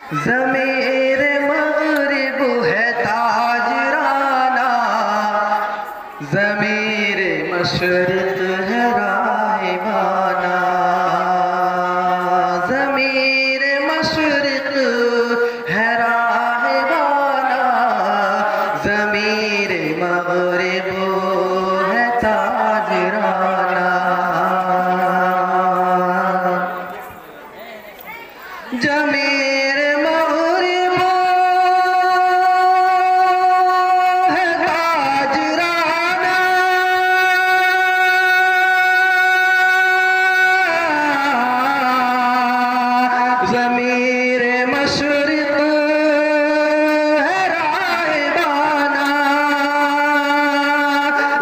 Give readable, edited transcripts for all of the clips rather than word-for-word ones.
ज़मीर मग़रिब है ताजराना, ज़मीर मशरिक़ है राहिबाना। ज़मीर मशरिक़ है राहिबाना, ज़मीर मग़रिब है ताजराना। ज़मीर मग़रिब है ताजराना, ज़मीर मशरिक़ है राहिबाना।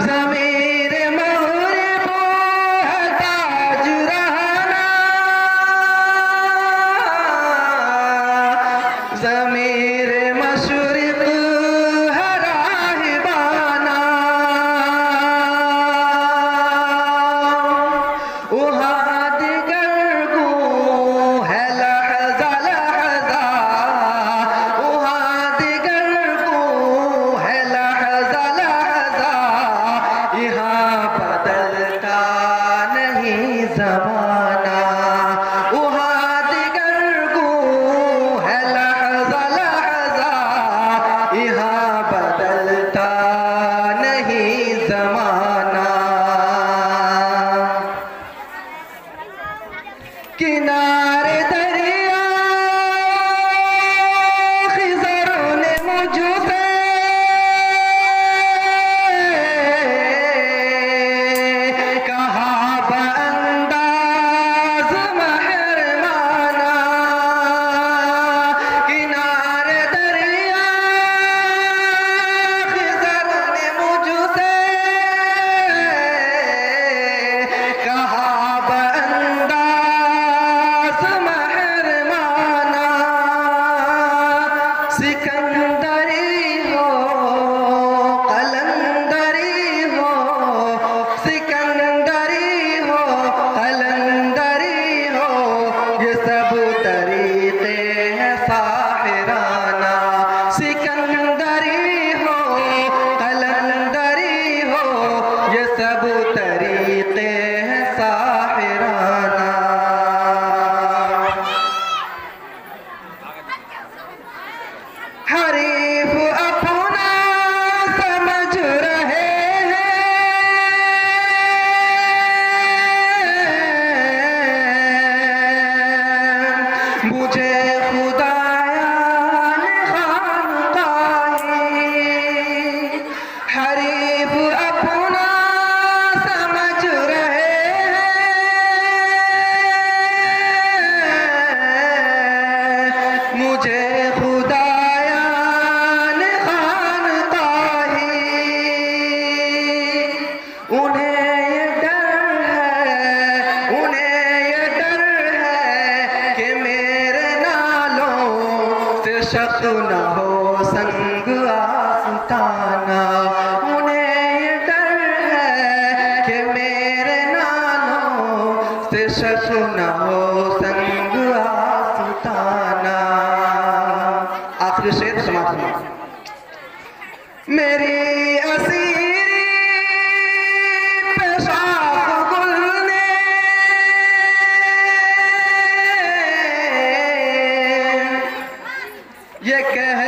ज़मीर मग़रिब है ताजराना, ज़मीर मशरिक़ है राहिबाना। वहाँ दिगर गूं है लहज़ा लहज़ा, वहाँ दिगर गूं है लहज़ा लहज़ा। यहाँ बदलता नहीं ज़माना, वहाँ दिगर गूं है लहज़ा लहज़ा। यहाँ बदलता नहीं ज़माना। किनारे दरिया खिज़रों ने मुझसे कहा बअंदाज़ मेहरबाना। किनारे दरिया खिज़रों ने मुझसे कहा सिकंदरी हो कलंदरी हो, सिकंदरी हो कलंदरी हो, ये सब तरीक़े हैं साहिराना। सिकंदरी हो कलंदरी हो, ये सब तरीक़े हैं साहिराना। हरीफ अपना समझ रहे हैं, मुझे खुदाया ने खानकाही। हरीफ अपना समझ रहे हैं, मुझे खुदा शक न हो संग आस्ताना। उन्हें ये डर है कि मेरे नालों से शक न हो संग आस्ताना। आखिरी शेर समाप्त। मेरी असीरी पेशाब गुल ने ये कह